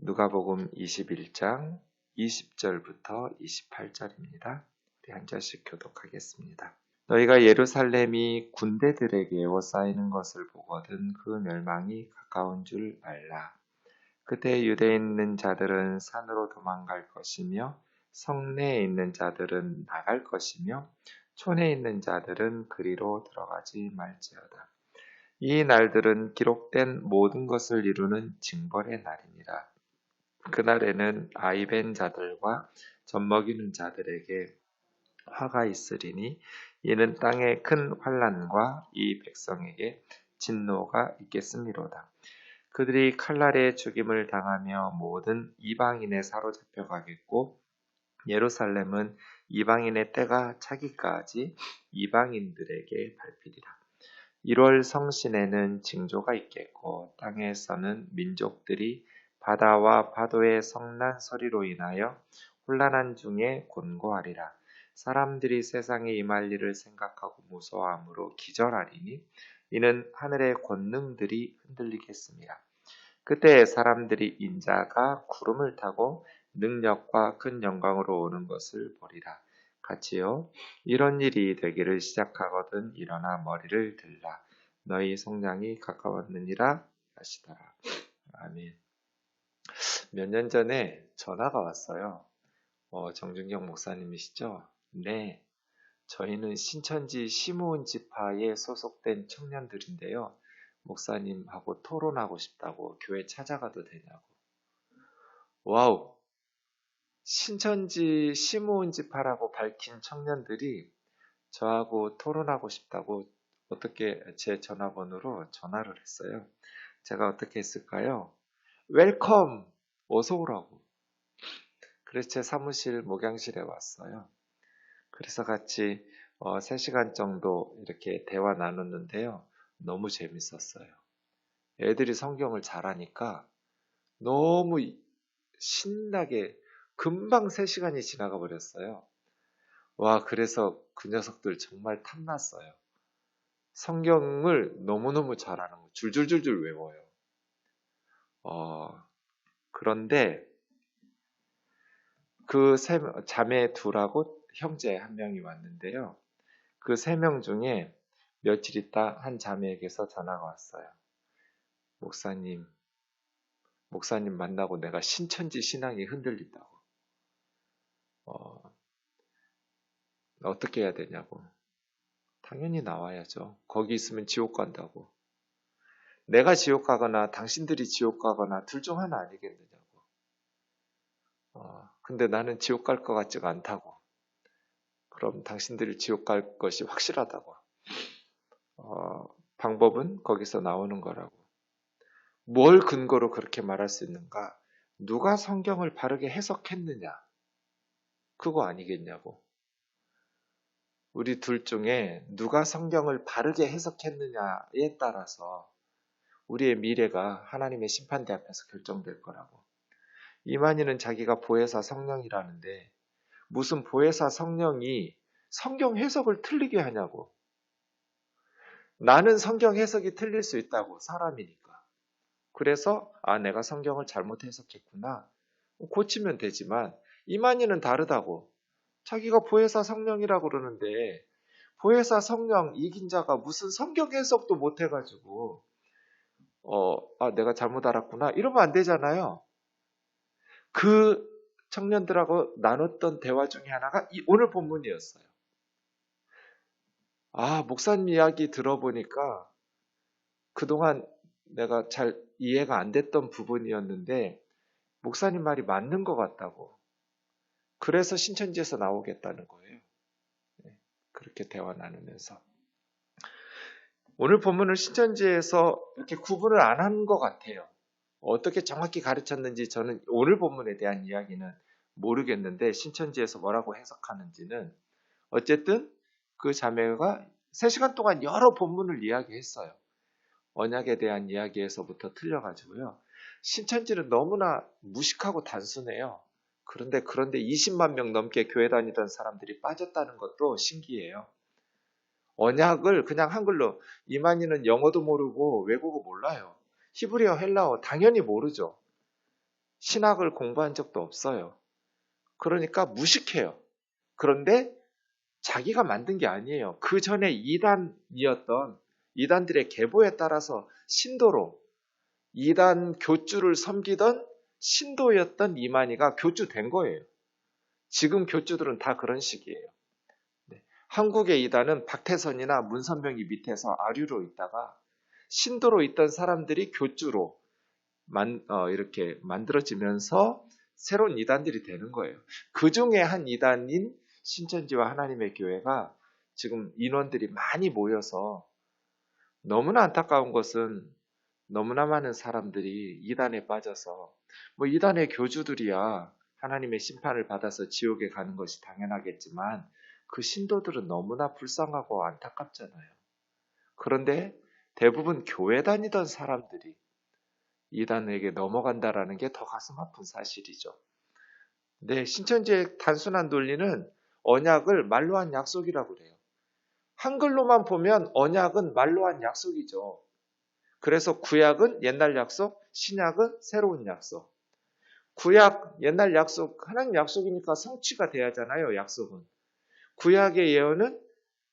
누가복음 21장 20절부터 28절입니다. 우리 한 절씩 교독하겠습니다. 너희가 예루살렘이 군대들에게 에워싸이는 것을 보거든 그 멸망이 가까운 줄 알라. 그때 유대에 있는 자들은 산으로 도망갈 것이며 성내에 있는 자들은 나갈 것이며 촌에 있는 자들은 그리로 들어가지 말지어다. 이 날들은 기록된 모든 것을 이루는 징벌의 날이니라. 그날에는 아이벤 자들과 젖먹이는 자들에게 화가 있으리니 이는 땅의 큰 환난과 이 백성에게 진노가 있겠음이로다. 그들이 칼날에 죽임을 당하며 모든 이방인에 사로잡혀 가겠고 예루살렘은 이방인의 때가 차기까지 이방인들에게 밟히리라. 1월 성신에는 징조가 있겠고 땅에서는 민족들이 바다와 파도의 성난 소리로 인하여 혼란한 중에 곤고하리라. 사람들이 세상에 임할 일을 생각하고 무서워함으로 기절하리니 이는 하늘의 권능들이 흔들리겠습니다. 그때 사람들이 인자가 구름을 타고 능력과 큰 영광으로 오는 것을 보리라. 같이요. 이런 일이 되기를 시작하거든 일어나 머리를 들라. 너희 성량이 가까웠느니라 하시더라. 아멘. 몇 년 전에 전화가 왔어요. 정준경 목사님이시죠? 네. 저희는 신천지 시무은지파에 소속된 청년들인데요. 목사님하고 토론하고 싶다고 교회 찾아가도 되냐고. 와우! 신천지 시무은지파라고 밝힌 청년들이 저하고 토론하고 싶다고 어떻게 제 전화번호로 전화를 했어요. 제가 어떻게 했을까요? 웰컴! 어서 오라고. 그래서 제 사무실 목양실에 왔어요. 그래서 같이 3시간 정도 이렇게 대화 나눴는데요. 너무 재밌었어요. 애들이 성경을 잘하니까 너무 신나게 금방 3시간이 지나가 버렸어요. 와, 그래서 그 녀석들 정말 탐났어요. 성경을 너무너무 잘하는 거, 줄줄줄줄 외워요. 그런데 그 자매 둘하고 형제 한 명이 왔는데요. 그 3명 중에 며칠 있다 한 자매에게서 전화가 왔어요. 목사님 만나고 내가 신천지 신앙이 흔들린다고. 어떻게 해야 되냐고. 당연히 나와야죠. 거기 있으면 지옥 간다고. 내가 지옥 가거나 당신들이 지옥 가거나 둘 중 하나 아니겠느냐고. 근데 나는 지옥 갈 것 같지가 않다고. 그럼 당신들이 지옥 갈 것이 확실하다고. 방법은 거기서 나오는 거라고. 뭘 근거로 그렇게 말할 수 있는가? 누가 성경을 바르게 해석했느냐? 그거 아니겠냐고. 우리 둘 중에 누가 성경을 바르게 해석했느냐에 따라서 우리의 미래가 하나님의 심판대 앞에서 결정될 거라고. 이만희는 자기가 보혜사 성령이라는데 무슨 보혜사 성령이 성경 해석을 틀리게 하냐고. 나는 성경 해석이 틀릴 수 있다고, 사람이니까. 그래서 내가 성경을 잘못 해석했구나. 고치면 되지만 이만희는 다르다고. 자기가 보혜사 성령이라고 그러는데 보혜사 성령 이긴 자가 무슨 성경 해석도 못 해가지고 내가 잘못 알았구나 이러면 안 되잖아요. 그 청년들하고 나눴던 대화 중에 하나가 오늘 본문이었어요. 목사님 이야기 들어보니까 그동안 내가 잘 이해가 안 됐던 부분이었는데 목사님 말이 맞는 것 같다고. 그래서 신천지에서 나오겠다는 거예요. 그렇게 대화 나누면서. 오늘 본문을 신천지에서 이렇게 구분을 안 한 것 같아요. 어떻게 정확히 가르쳤는지 저는 오늘 본문에 대한 이야기는 모르겠는데 신천지에서 뭐라고 해석하는지는 어쨌든 그 자매가 3시간 동안 여러 본문을 이야기했어요. 언약에 대한 이야기에서부터 틀려가지고요. 신천지는 너무나 무식하고 단순해요. 그런데 20만 명 넘게 교회 다니던 사람들이 빠졌다는 것도 신기해요. 언약을 그냥 한글로 이만희는 영어도 모르고 외국어 몰라요. 히브리어, 헬라어 당연히 모르죠. 신학을 공부한 적도 없어요. 그러니까 무식해요. 그런데 자기가 만든 게 아니에요. 그 전에 이단이었던 이단들의 계보에 따라서 신도로 이단 교주를 섬기던 신도였던 이만희가 교주 된 거예요. 지금 교주들은 다 그런 식이에요. 네. 한국의 이단은 박태선이나 문선명이 밑에서 아류로 있다가 신도로 있던 사람들이 교주로 이렇게 만들어지면서 새로운 이단들이 되는 거예요. 그 중에 한 이단인 신천지와 하나님의 교회가 지금 인원들이 많이 모여서 너무나 안타까운 것은 너무나 많은 사람들이 이단에 빠져서 뭐 이단의 교주들이야 하나님의 심판을 받아서 지옥에 가는 것이 당연하겠지만 그 신도들은 너무나 불쌍하고 안타깝잖아요. 그런데 대부분 교회 다니던 사람들이 이단에게 넘어간다라는 게 더 가슴 아픈 사실이죠. 네, 신천지의 단순한 논리는 언약을 말로 한 약속이라고 그래요. 한글로만 보면 언약은 말로 한 약속이죠. 그래서 구약은 옛날 약속, 신약은 새로운 약속. 구약, 옛날 약속, 하나님 약속이니까 성취가 돼야 하잖아요, 약속은. 구약의 예언은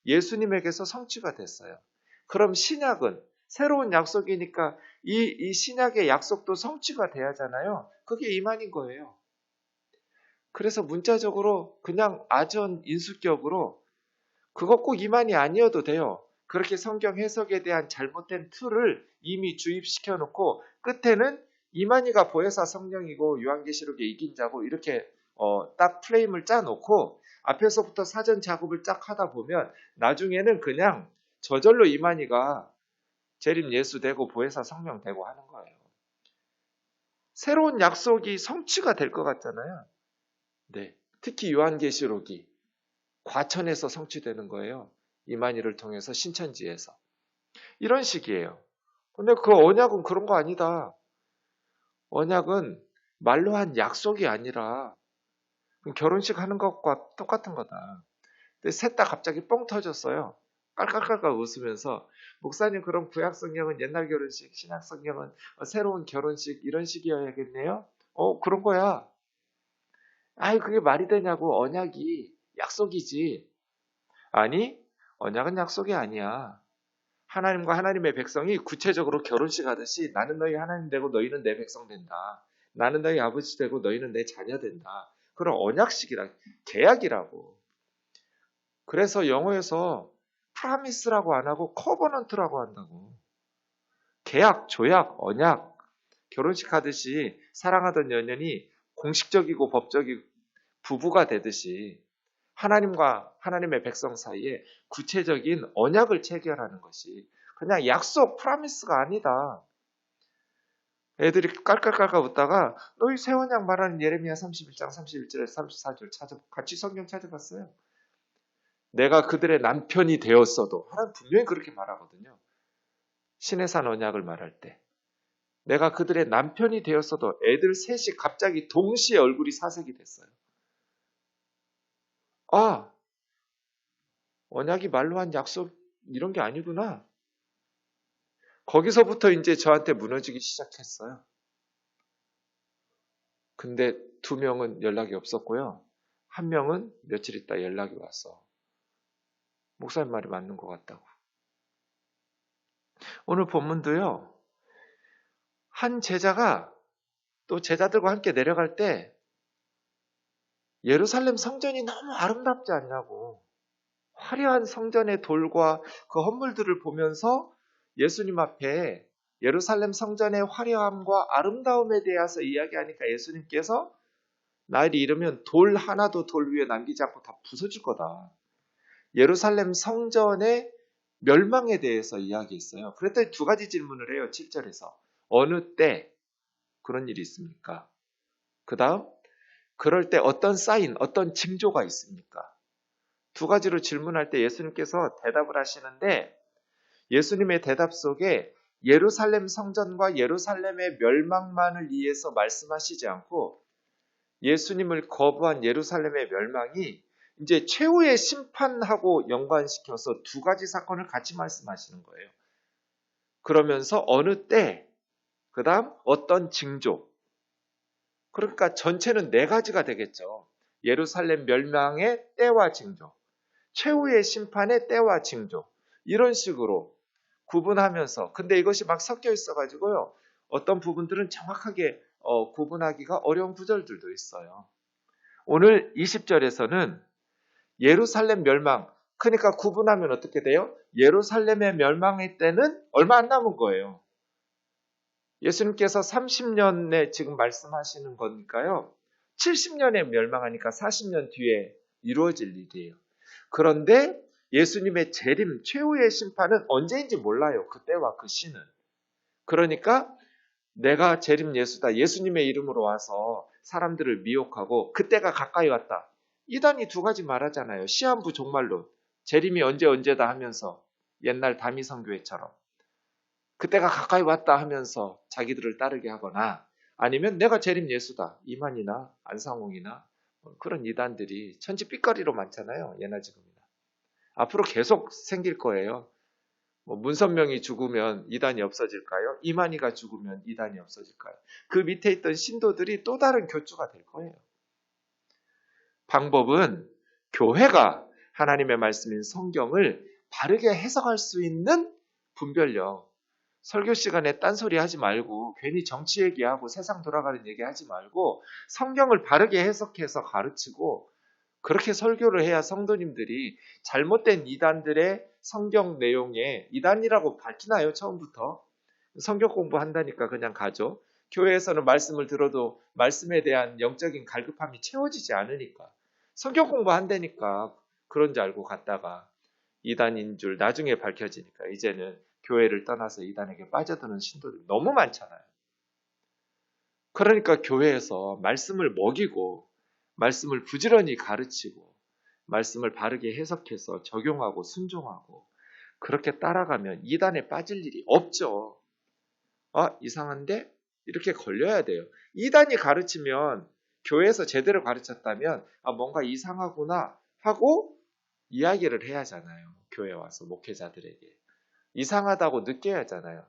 예수님에게서 성취가 됐어요. 그럼 신약은 새로운 약속이니까 이 신약의 약속도 성취가 돼야 하잖아요. 그게 이만인 거예요. 그래서 문자적으로 그냥 아전 인수격으로 그거 꼭 이만이 아니어도 돼요. 그렇게 성경 해석에 대한 잘못된 틀을 이미 주입시켜 놓고 끝에는 이만희가 보혜사 성령이고 요한계시록에 이긴 자고 이렇게 딱 프레임을 짜놓고 앞에서부터 사전 작업을 쫙 하다 보면 나중에는 그냥 저절로 이만희가 재림 예수 되고 보혜사 성령 되고 하는 거예요. 새로운 약속이 성취가 될 것 같잖아요. 네, 특히 요한계시록이 과천에서 성취되는 거예요. 이만희를 통해서 신천지에서. 이런 식이에요. 근데 그 언약은 그런 거 아니다. 언약은 말로 한 약속이 아니라 결혼식 하는 것과 똑같은 거다. 근데 셋 다 갑자기 뻥 터졌어요. 깔깔깔깔 웃으면서 목사님 그럼 구약 성경은 옛날 결혼식, 신약 성경은 새로운 결혼식 이런 식이어야겠네요. 그런 거야. 아이 그게 말이 되냐고. 언약이 약속이지. 아니 언약은 약속이 아니야. 하나님과 하나님의 백성이 구체적으로 결혼식 하듯이 나는 너희 하나님 되고 너희는 내 백성 된다. 나는 너희 아버지 되고 너희는 내 자녀 된다. 그런 언약식이라 계약이라고. 그래서 영어에서 프라미스라고 안 하고 커버넌트라고 한다고. 계약, 조약, 언약, 결혼식 하듯이 사랑하던 연연이 공식적이고 법적이고 부부가 되듯이 하나님과 하나님의 백성 사이에 구체적인 언약을 체결하는 것이 그냥 약속, 프라미스가 아니다. 애들이 깔깔깔깔 웃다가 너희 새 언약 말하는 예레미야 31장 31절에 34절 같이 성경 찾아봤어요. 내가 그들의 남편이 되었어도 하나님 분명히 그렇게 말하거든요. 신의 산 언약을 말할 때 내가 그들의 남편이 되었어도 애들 셋이 갑자기 동시에 얼굴이 사색이 됐어요. 아, 언약이 말로 한 약속 이런 게 아니구나. 거기서부터 이제 저한테 무너지기 시작했어요. 근데 2명은 연락이 없었고요. 1명은 며칠 있다 연락이 와서 목사님 말이 맞는 것 같다고. 오늘 본문도요. 한 제자가 또 제자들과 함께 내려갈 때 예루살렘 성전이 너무 아름답지 않냐고. 화려한 성전의 돌과 그 헌물들을 보면서 예수님 앞에 예루살렘 성전의 화려함과 아름다움에 대해서 이야기하니까 예수님께서 날이 이르면 돌 하나도 돌 위에 남기지 않고 다 부서질 거다. 예루살렘 성전의 멸망에 대해서 이야기했어요. 그랬더니 2가지 질문을 해요. 7절에서. 어느 때 그런 일이 있습니까? 그 다음 그럴 때 어떤 사인, 어떤 징조가 있습니까? 2가지로 질문할 때 예수님께서 대답을 하시는데 예수님의 대답 속에 예루살렘 성전과 예루살렘의 멸망만을 위해서 말씀하시지 않고 예수님을 거부한 예루살렘의 멸망이 이제 최후의 심판하고 연관시켜서 2가지 사건을 같이 말씀하시는 거예요. 그러면서 어느 때, 그 다음 어떤 징조, 그러니까 전체는 네 가지가 되겠죠. 예루살렘 멸망의 때와 징조, 최후의 심판의 때와 징조, 이런 식으로 구분하면서, 근데 이것이 막 섞여 있어가지고요, 어떤 부분들은 정확하게 구분하기가 어려운 구절들도 있어요. 오늘 20절에서는 예루살렘 멸망, 그러니까 구분하면 어떻게 돼요? 예루살렘의 멸망의 때는 얼마 안 남은 거예요. 예수님께서 30년에 지금 말씀하시는 거니까요. 70년에 멸망하니까 40년 뒤에 이루어질 일이에요. 그런데 예수님의 재림, 최후의 심판은 언제인지 몰라요. 그때와 그 시는. 그러니까 내가 재림 예수다. 예수님의 이름으로 와서 사람들을 미혹하고 그때가 가까이 왔다. 이단이 두 가지 말하잖아요. 시한부 종말론. 재림이 언제다 하면서 옛날 다미성교회처럼. 그때가 가까이 왔다 하면서 자기들을 따르게 하거나 아니면 내가 재림 예수다. 이만이나 안상홍이나 그런 이단들이 천지빛거리로 많잖아요. 예나 지금이나. 앞으로 계속 생길 거예요. 문선명이 죽으면 이단이 없어질까요? 이만희가 죽으면 이단이 없어질까요? 그 밑에 있던 신도들이 또 다른 교주가 될 거예요. 방법은 교회가 하나님의 말씀인 성경을 바르게 해석할 수 있는 분별력. 설교 시간에 딴소리 하지 말고 괜히 정치 얘기하고 세상 돌아가는 얘기 하지 말고 성경을 바르게 해석해서 가르치고 그렇게 설교를 해야 성도님들이 잘못된 이단들의 성경 내용에 이단이라고 밝히나요? 처음부터. 성경 공부한다니까 그냥 가죠. 교회에서는 말씀을 들어도 말씀에 대한 영적인 갈급함이 채워지지 않으니까. 성경 공부한다니까 그런 줄 알고 갔다가 이단인 줄 나중에 밝혀지니까 이제는 교회를 떠나서 이단에게 빠져드는 신도들이 너무 많잖아요. 그러니까 교회에서 말씀을 먹이고 말씀을 부지런히 가르치고 말씀을 바르게 해석해서 적용하고 순종하고 그렇게 따라가면 이단에 빠질 일이 없죠. 이상한데? 이렇게 걸려야 돼요. 이단이 가르치면 교회에서 제대로 가르쳤다면 뭔가 이상하구나 하고 이야기를 해야 하잖아요. 교회 와서 목회자들에게. 이상하다고 느껴야 하잖아요.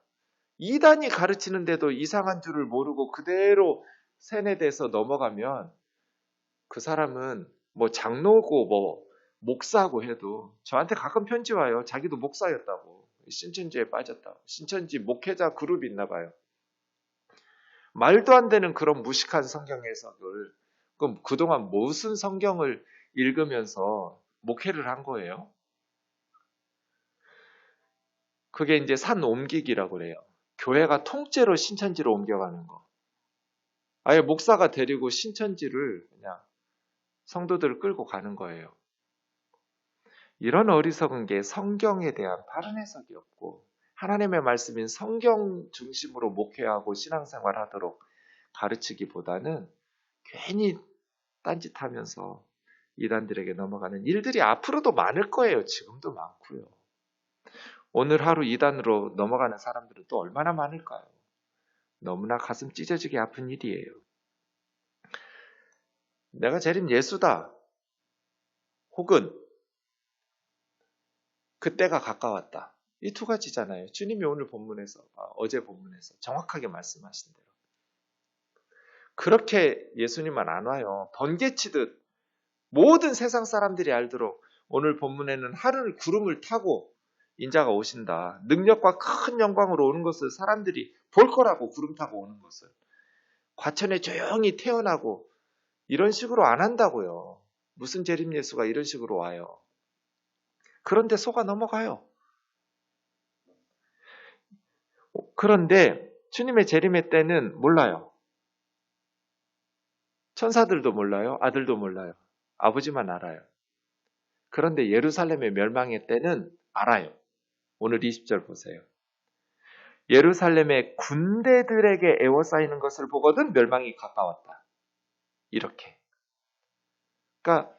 이단이 가르치는데도 이상한 줄을 모르고 그대로 세뇌돼서 넘어가면 그 사람은 장로고 목사고 해도 저한테 가끔 편지 와요. 자기도 목사였다고. 신천지에 빠졌다고. 신천지 목회자 그룹이 있나 봐요. 말도 안 되는 그런 무식한 성경 해석을 그럼 그동안 무슨 성경을 읽으면서 목회를 한 거예요? 그게 이제 산 옮기기라고 그래요. 교회가 통째로 신천지로 옮겨가는 거. 아예 목사가 데리고 신천지를 그냥 성도들을 끌고 가는 거예요. 이런 어리석은 게 성경에 대한 바른 해석이 없고 하나님의 말씀인 성경 중심으로 목회하고 신앙생활 하도록 가르치기보다는 괜히 딴짓하면서 이단들에게 넘어가는 일들이 앞으로도 많을 거예요. 지금도 많고요. 오늘 하루 이단으로 넘어가는 사람들은 또 얼마나 많을까요? 너무나 가슴 찢어지게 아픈 일이에요. 내가 재림 예수다. 혹은 그때가 가까웠다. 이 두 가지잖아요. 주님이 오늘 본문에서, 어제 본문에서 정확하게 말씀하신 대로. 그렇게 예수님만 안 와요. 번개치듯 모든 세상 사람들이 알도록 오늘 본문에는 하늘 구름을 타고 인자가 오신다. 능력과 큰 영광으로 오는 것을 사람들이 볼 거라고 구름 타고 오는 것을. 과천에 조용히 태어나고 이런 식으로 안 한다고요. 무슨 재림 예수가 이런 식으로 와요. 그런데 속아 넘어가요. 그런데 주님의 재림의 때는 몰라요. 천사들도 몰라요. 아들도 몰라요. 아버지만 알아요. 그런데 예루살렘의 멸망의 때는 알아요. 오늘 20절 보세요. 예루살렘의 군대들에게 에워싸이는 것을 보거든 멸망이 가까웠다. 이렇게. 그러니까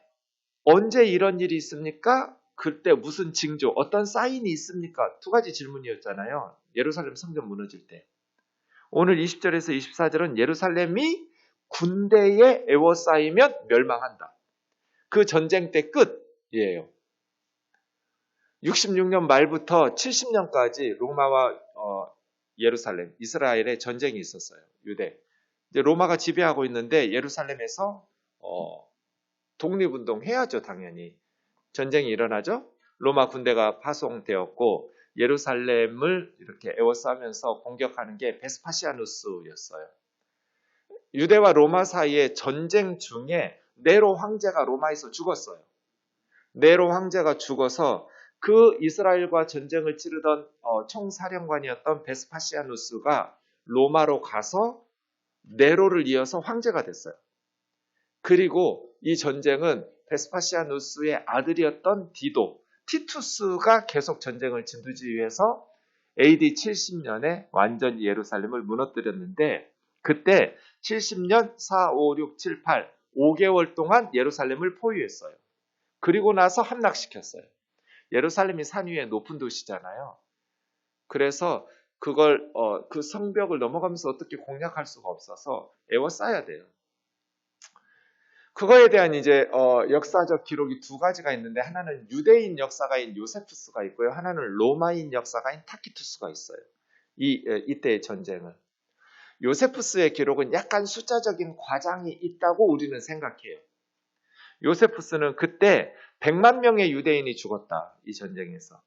언제 이런 일이 있습니까? 그때 무슨 징조, 어떤 사인이 있습니까? 두 가지 질문이었잖아요. 예루살렘 성전 무너질 때. 오늘 20절에서 24절은 예루살렘이 군대에 에워싸이면 멸망한다. 그 전쟁 때 끝이에요. 66년 말부터 70년까지 로마와 예루살렘, 이스라엘의 전쟁이 있었어요. 유대. 이제 로마가 지배하고 있는데 예루살렘에서 독립운동 해야죠, 당연히. 전쟁이 일어나죠. 로마 군대가 파송되었고 예루살렘을 이렇게 에워싸면서 공격하는 게 베스파시아누스였어요. 유대와 로마 사이의 전쟁 중에 네로 황제가 로마에서 죽었어요. 네로 황제가 죽어서 그 이스라엘과 전쟁을 치르던 총사령관이었던 베스파시아누스가 로마로 가서 네로를 이어서 황제가 됐어요. 그리고 이 전쟁은 베스파시아누스의 아들이었던 티투스가 계속 전쟁을 진두지휘해서 AD 70년에 완전히 예루살렘을 무너뜨렸는데 그때 70년 4, 5, 6, 7, 8 5개월 동안 예루살렘을 포위했어요. 그리고 나서 함락시켰어요. 예루살렘이 산 위에 높은 도시잖아요. 그래서 그걸 그 성벽을 넘어가면서 어떻게 공략할 수가 없어서 에워싸야 돼요. 그거에 대한 이제 역사적 기록이 두 가지가 있는데 하나는 유대인 역사가인 요세푸스가 있고요. 하나는 로마인 역사가인 타키투스가 있어요. 이때의 전쟁은. 요세푸스의 기록은 약간 숫자적인 과장이 있다고 우리는 생각해요. 요세푸스는 그때 100만 명의 유대인이 죽었다. 이 전쟁에서.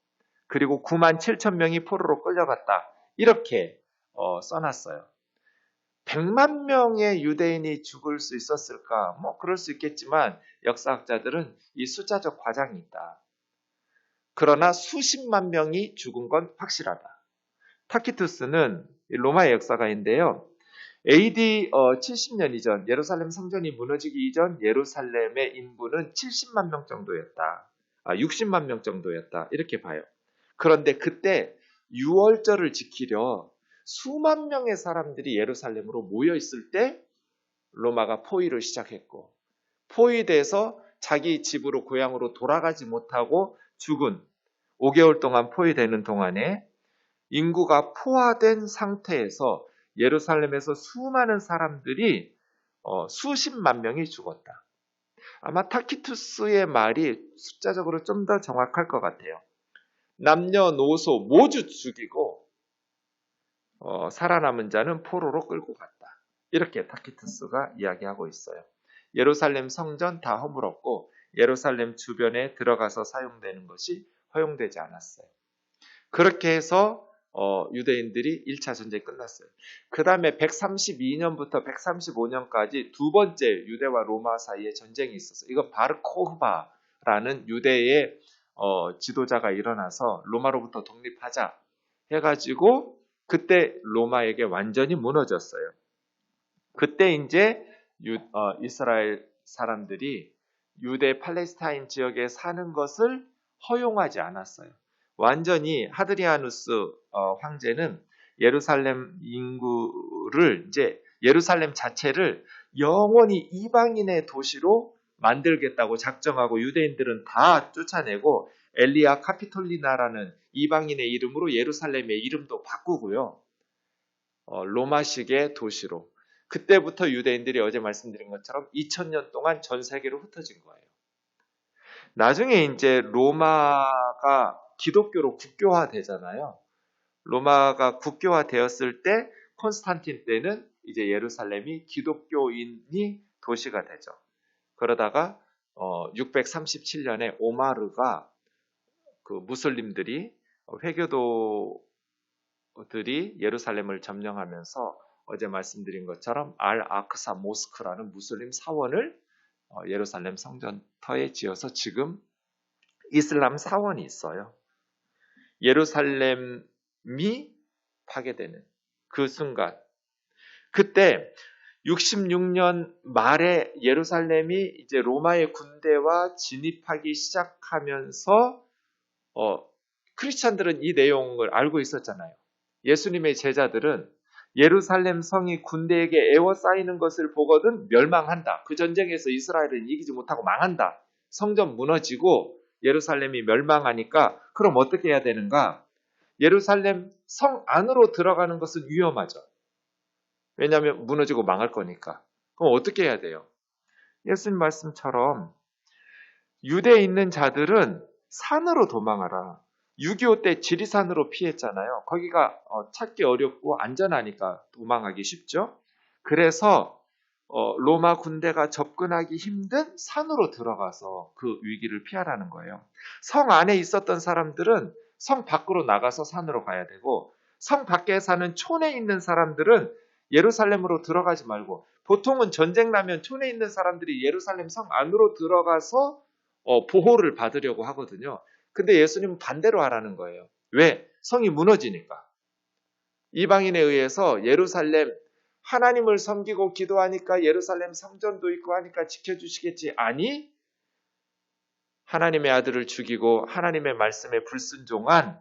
그리고 9만 7천 명이 포로로 끌려갔다. 이렇게 써놨어요. 100만 명의 유대인이 죽을 수 있었을까? 뭐 그럴 수 있겠지만 역사학자들은 이 숫자적 과장이 있다. 그러나 수십만 명이 죽은 건 확실하다. 타키투스는 로마의 역사가인데요. AD 70년 이전 예루살렘 성전이 무너지기 이전 예루살렘의 인구는 70만 명 정도였다. 60만 명 정도였다. 이렇게 봐요. 그런데 그때 유월절을 지키려 수만 명의 사람들이 예루살렘으로 모여 있을 때 로마가 포위를 시작했고 포위돼서 자기 집으로 고향으로 돌아가지 못하고 죽은 5개월 동안 포위되는 동안에 인구가 포화된 상태에서 예루살렘에서 수많은 사람들이 수십만 명이 죽었다. 아마 타키투스의 말이 숫자적으로 좀 더 정확할 것 같아요. 남녀노소 모두 죽이고 살아남은 자는 포로로 끌고 갔다. 이렇게 타키투스가 이야기하고 있어요. 예루살렘 성전 다 허물었고 예루살렘 주변에 들어가서 사용되는 것이 허용되지 않았어요. 그렇게 해서 유대인들이 1차 전쟁이 끝났어요. 그 다음에 132년부터 135년까지 두 번째 유대와 로마 사이에 전쟁이 있었어요. 이거 바르코흐바라는 유대의 지도자가 일어나서 로마로부터 독립하자 해가지고 그때 로마에게 완전히 무너졌어요. 그때 이제 이스라엘 사람들이 유대 팔레스타인 지역에 사는 것을 허용하지 않았어요. 완전히 하드리아누스 황제는 예루살렘 인구를 이제 예루살렘 자체를 영원히 이방인의 도시로 만들겠다고 작정하고 유대인들은 다 쫓아내고 엘리아 카피톨리나라는 이방인의 이름으로 예루살렘의 이름도 바꾸고요. 로마식의 도시로. 그때부터 유대인들이 어제 말씀드린 것처럼 2000년 동안 전 세계로 흩어진 거예요. 나중에 이제 로마가 기독교로 국교화되잖아요. 로마가 국교화되었을 때 콘스탄틴 때는 이제 예루살렘이 기독교인이 도시가 되죠. 그러다가 637년에 오마르가 그 무슬림들이 회교도들이 예루살렘을 점령하면서 어제 말씀드린 것처럼 알-아크사 모스크라는 무슬림 사원을 예루살렘 성전터에 지어서 지금 이슬람 사원이 있어요. 예루살렘이 파괴되는 그 순간, 그때 66년 말에 예루살렘이 이제 로마의 군대와 진입하기 시작하면서 크리스찬들은 이 내용을 알고 있었잖아요. 예수님의 제자들은 예루살렘 성이 군대에게 에워싸이는 것을 보거든 멸망한다. 그 전쟁에서 이스라엘은 이기지 못하고 망한다. 성전 무너지고 예루살렘이 멸망하니까 그럼 어떻게 해야 되는가? 예루살렘 성 안으로 들어가는 것은 위험하죠. 왜냐하면 무너지고 망할 거니까. 그럼 어떻게 해야 돼요? 예수님 말씀처럼 유대에 있는 자들은 산으로 도망하라. 6.25 때 지리산으로 피했잖아요. 거기가 찾기 어렵고 안전하니까 도망하기 쉽죠. 그래서 로마 군대가 접근하기 힘든 산으로 들어가서 그 위기를 피하라는 거예요. 성 안에 있었던 사람들은 성 밖으로 나가서 산으로 가야 되고, 성 밖에 사는 촌에 있는 사람들은 예루살렘으로 들어가지 말고, 보통은 전쟁 나면 촌에 있는 사람들이 예루살렘 성 안으로 들어가서 보호를 받으려고 하거든요. 근데 예수님은 반대로 하라는 거예요. 왜? 성이 무너지니까. 이방인에 의해서 예루살렘, 하나님을 섬기고 기도하니까 예루살렘 성전도 있고 하니까 지켜주시겠지. 아니, 하나님의 아들을 죽이고 하나님의 말씀에 불순종한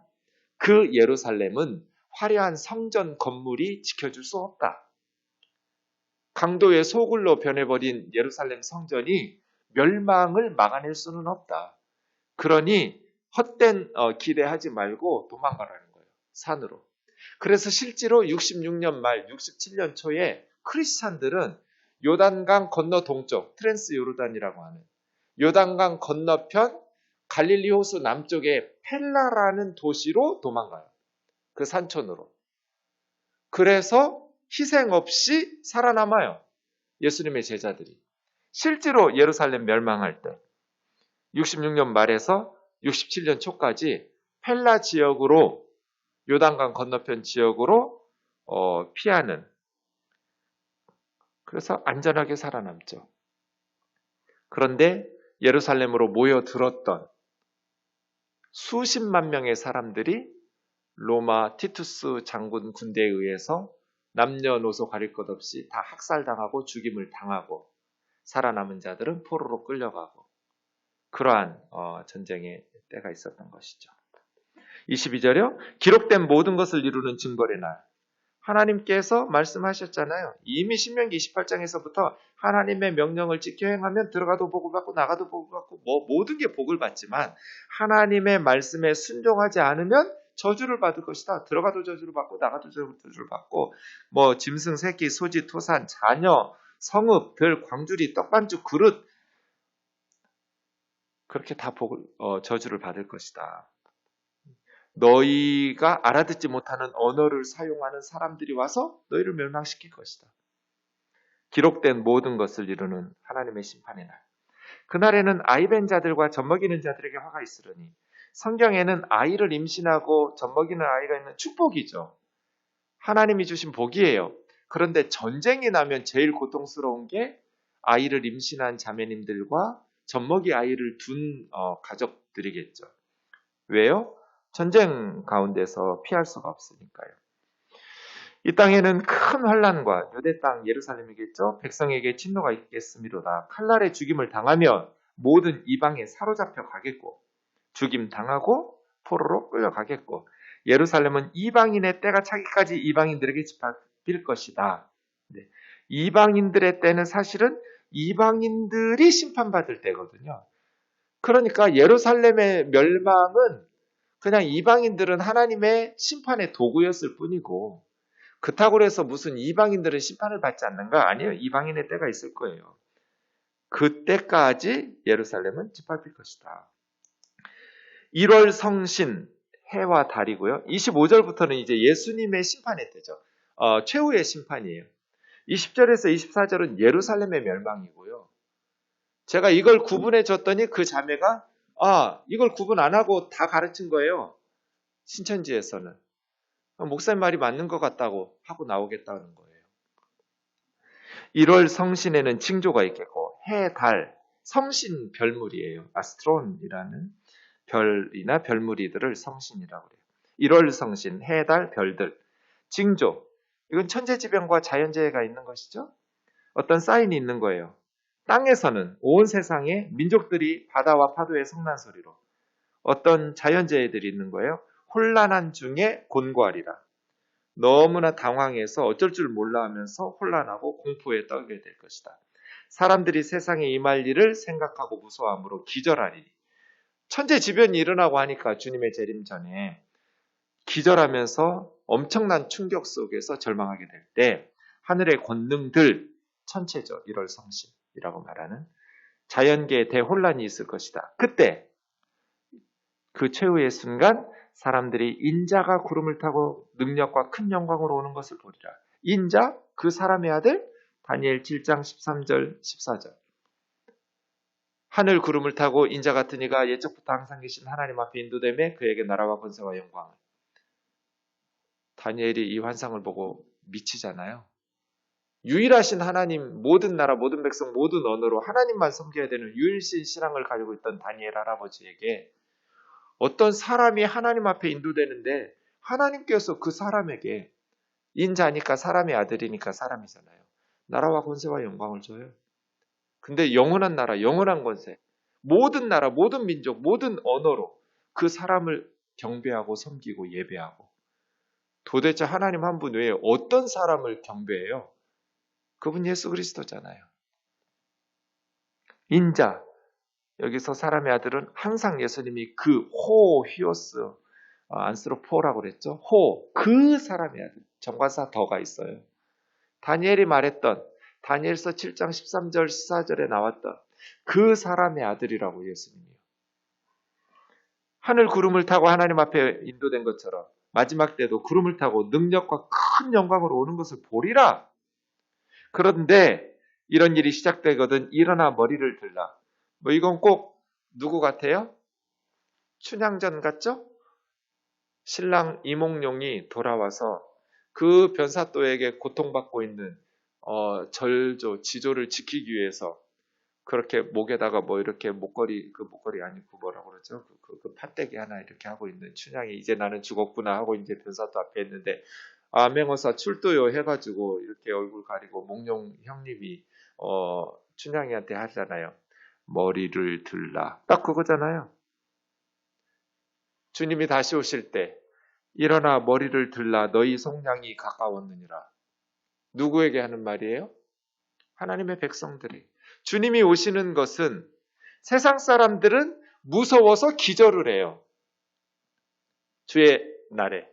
그 예루살렘은 화려한 성전 건물이 지켜줄 수 없다. 강도의 소굴로 변해버린 예루살렘 성전이 멸망을 막아낼 수는 없다. 그러니 헛된 기대하지 말고 도망가라는 거예요. 산으로. 그래서 실제로 66년 말 67년 초에 크리스찬들은 요단강 건너 동쪽, 트랜스 요르단이라고 하는 요단강 건너편 갈릴리 호수 남쪽의 펠라라는 도시로 도망가요. 그 산촌으로. 그래서 희생 없이 살아남아요. 예수님의 제자들이. 실제로 예루살렘 멸망할 때 66년 말에서 67년 초까지 펠라 지역으로, 요단강 건너편 지역으로 피하는, 그래서 안전하게 살아남죠. 그런데 예루살렘으로 모여들었던 수십만 명의 사람들이 로마 티투스 장군 군대에 의해서 남녀노소 가릴 것 없이 다 학살당하고 죽임을 당하고, 살아남은 자들은 포로로 끌려가고, 그러한 전쟁의 때가 있었던 것이죠. 22절이요. 기록된 모든 것을 이루는 증거의 날. 하나님께서 말씀하셨잖아요. 이미 신명기 28장에서부터 하나님의 명령을 지켜 행하면 들어가도 복을 받고 나가도 복을 받고 모든 게 복을 받지만, 하나님의 말씀에 순종하지 않으면 저주를 받을 것이다. 들어가도 저주를 받고 나가도 저주를 받고, 짐승, 새끼, 소지, 토산, 자녀, 성읍, 들, 광주리, 떡반죽, 그릇, 그렇게 다 저주를 받을 것이다. 너희가 알아듣지 못하는 언어를 사용하는 사람들이 와서 너희를 멸망시킬 것이다. 기록된 모든 것을 이루는 하나님의 심판의 날. 그날에는 아이벤 자들과 젖먹이는 자들에게 화가 있으려니, 성경에는 아이를 임신하고 젖먹이는 아이가 있는 축복이죠. 하나님이 주신 복이에요. 그런데 전쟁이 나면 제일 고통스러운 게 아이를 임신한 자매님들과 젖먹이 아이를 둔 가족들이겠죠. 왜요? 전쟁 가운데서 피할 수가 없으니까요. 이 땅에는 큰 환난과, 유대 땅 예루살렘이겠죠. 백성에게 진노가 있겠음이로다. 칼날의 죽임을 당하면 모든 이방에 사로잡혀 가겠고, 죽임 당하고 포로로 끌려가겠고, 예루살렘은 이방인의 때가 차기까지 이방인들에게 짓밟힐 것이다. 네. 이방인들의 때는 사실은 이방인들이 심판받을 때거든요. 그러니까 예루살렘의 멸망은 그냥 이방인들은 하나님의 심판의 도구였을 뿐이고, 그렇다고 해서 무슨 이방인들은 심판을 받지 않는가? 아니에요. 이방인의 때가 있을 거예요. 그때까지 예루살렘은 짓밟힐 것이다. 1월 성신, 해와 달이고요. 25절부터는 이제 예수님의 심판의 때죠. 최후의 심판이에요. 20절에서 24절은 예루살렘의 멸망이고요. 제가 이걸 구분해 줬더니 그 자매가 이걸 구분 안 하고 다 가르친 거예요. 신천지에서는. 목사님 말이 맞는 것 같다고 하고 나오겠다는 거예요. 1월 성신에는 징조가 있겠고, 해, 달, 성신 별물이에요. 아스트론이라는 별이나 별무리들을 성신이라고 그래요. 1월 성신, 해, 달, 별들. 징조. 이건 천재지변과 자연재해가 있는 것이죠. 어떤 사인이 있는 거예요. 땅에서는 온 세상에 민족들이 바다와 파도의 성난 소리로, 어떤 자연재해들이 있는 거예요. 혼란한 중에 곤고하리라. 너무나 당황해서 어쩔 줄 몰라 하면서 혼란하고 공포에 떨게 될 것이다. 사람들이 세상에 임할 일을 생각하고 무서워함으로 기절하리니. 천재지변이 일어나고 하니까 주님의 재림 전에 기절하면서 엄청난 충격 속에서 절망하게 될 때, 하늘의 권능들, 천체죠. 1월 성신이라고 말하는 자연계의 대혼란이 있을 것이다. 그때 그 최후의 순간 사람들이 인자가 구름을 타고 능력과 큰 영광으로 오는 것을 보리라. 인자, 그 사람의 아들, 다니엘 7장 13절 14절. 하늘 구름을 타고 인자 같은 이가 예적부터 항상 계신 하나님 앞에 인도되매 그에게 나라와 권세와 영광을. 다니엘이 이 환상을 보고 미치잖아요. 유일하신 하나님, 모든 나라, 모든 백성, 모든 언어로 하나님만 섬겨야 되는 유일신 신앙을 가지고 있던 다니엘 할아버지에게 어떤 사람이 하나님 앞에 인도되는데 하나님께서 그 사람에게 인자니까 사람의 아들이니까 사람이잖아요. 나라와 권세와 영광을 줘요. 근데 영원한 나라, 영원한 권세, 모든 나라, 모든 민족, 모든 언어로 그 사람을 경배하고 섬기고 예배하고 도대체 하나님 한 분 외에 어떤 사람을 경배해요? 그분 예수 그리스도잖아요. 인자, 여기서 사람의 아들은 항상 예수님이 그 히오스, 안스로포라고 그랬죠. 그 사람의 아들. 정관사 더가 있어요. 다니엘이 말했던 다니엘서 7장 13절 14절에 나왔던 그 사람의 아들이라고 예수님이요. 하늘 구름을 타고 하나님 앞에 인도된 것처럼 마지막 때도 구름을 타고 능력과 큰 영광으로 오는 것을 보리라. 그런데 이런 일이 시작되거든 일어나 머리를 들라. 이건 꼭 누구 같아요? 춘향전 같죠? 신랑 이몽룡이 돌아와서 그 변사또에게 고통받고 있는 절조, 지조를 지키기 위해서 그렇게 목에다가 이렇게 목걸이 아니고 뭐라고 그러죠? 그 판때기 하나 이렇게 하고 있는 춘향이 이제 나는 죽었구나 하고 이제 변사또 앞에 있는데 맹어사 출두요 해가지고 이렇게 얼굴 가리고 몽룡 형님이 춘향이한테 하잖아요. 머리를 들라. 딱 그거잖아요. 주님이 다시 오실 때 일어나 머리를 들라 너희 속량이 가까웠느니라. 누구에게 하는 말이에요? 하나님의 백성들이. 주님이 오시는 것은 세상 사람들은 무서워서 기절을 해요. 주의 날에.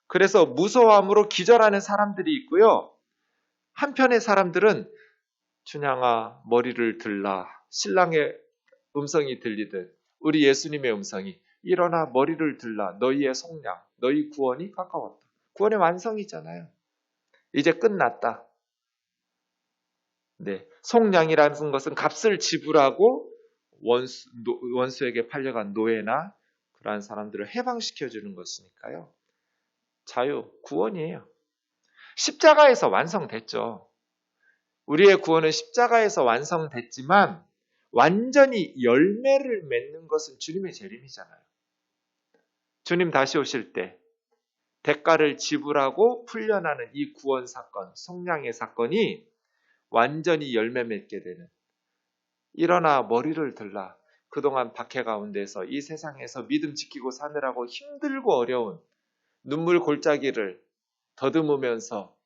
그래서 무서워함으로 기절하는 사람들이 있고요. 한편의 사람들은 춘향아 머리를 들라. 신랑의 음성이 들리듯 우리 예수님의 음성이 일어나 머리를 들라. 너희의 속량, 너희 구원이 가까웠다. 구원의 완성이잖아요. 이제 끝났다. 네, 속량이라는 것은 값을 지불하고 원수에게 팔려간 노예나 그러한 사람들을 해방시켜주는 것이니까요. 자유, 구원이에요. 십자가에서 완성됐죠. 우리의 구원은 십자가에서 완성됐지만 완전히 열매를 맺는 것은 주님의 재림이잖아요. 주님 다시 오실 때 대가를 지불하고 풀려나는 이 구원 사건, 속량의 사건이 완전히 열매 맺게 되는 일어나 머리를 들라. 그동안 박해 가운데서 이 세상에서 믿음 지키고 사느라고 힘들고 어려운 눈물 골짜기를 더듬으면서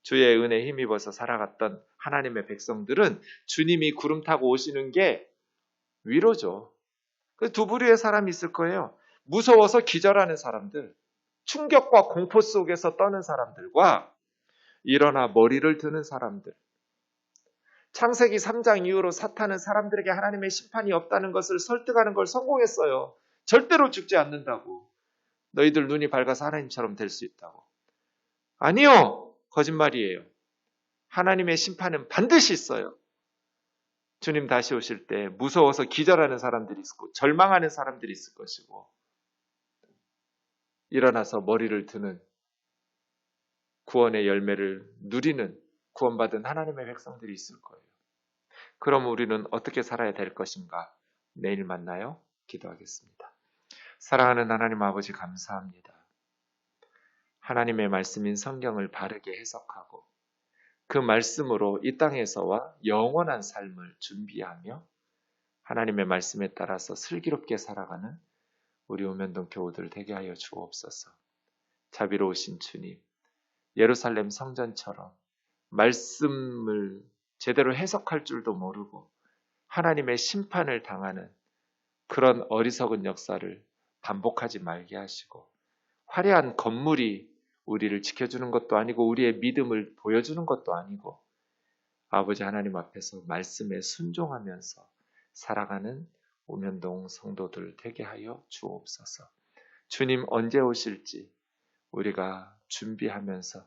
주의 은혜에 힘입어서 살아갔던 하나님의 백성들은 주님이 구름 타고 오시는 게 위로죠. 두 부류의 사람이 있을 거예요. 무서워서 기절하는 사람들, 충격과 공포 속에서 떠는 사람들과 일어나 머리를 드는 사람들. 창세기 3장 이후로 사탄은 사람들에게 하나님의 심판이 없다는 것을 설득하는 걸 성공했어요. 절대로 죽지 않는다고. 너희들 눈이 밝아서 하나님처럼 될 수 있다고. 아니요. 거짓말이에요. 하나님의 심판은 반드시 있어요. 주님 다시 오실 때 무서워서 기절하는 사람들이 있고 절망하는 사람들이 있을 것이고 일어나서 머리를 드는 구원의 열매를 누리는 구원받은 하나님의 백성들이 있을 거예요. 그럼 우리는 어떻게 살아야 될 것인가? 내일 만나요. 기도하겠습니다. 사랑하는 하나님 아버지 감사합니다. 하나님의 말씀인 성경을 바르게 해석하고 그 말씀으로 이 땅에서와 영원한 삶을 준비하며 하나님의 말씀에 따라서 슬기롭게 살아가는 우리 오면동 교우들 되게 하여 주옵소서. 자비로우신 주님, 예루살렘 성전처럼 말씀을 제대로 해석할 줄도 모르고 하나님의 심판을 당하는 그런 어리석은 역사를 반복하지 말게 하시고 화려한 건물이 우리를 지켜주는 것도 아니고 우리의 믿음을 보여주는 것도 아니고 아버지 하나님 앞에서 말씀에 순종하면서 살아가는 오면동 성도들 되게 하여 주옵소서. 주님 언제 오실지 우리가 준비하면서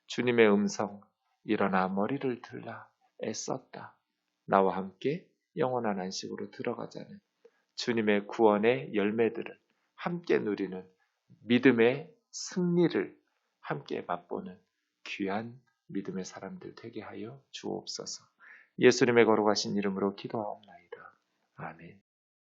주님의 음성, 일어나 머리를 들라 애썼다. 나와 함께 영원한 안식으로 들어가자는 주님의 구원의 열매들을 함께 누리는 믿음의 승리를 함께 맛보는 귀한 믿음의 사람들 되게 하여 주옵소서. 예수님의 걸어가신 이름으로 기도하옵나이다. 아멘.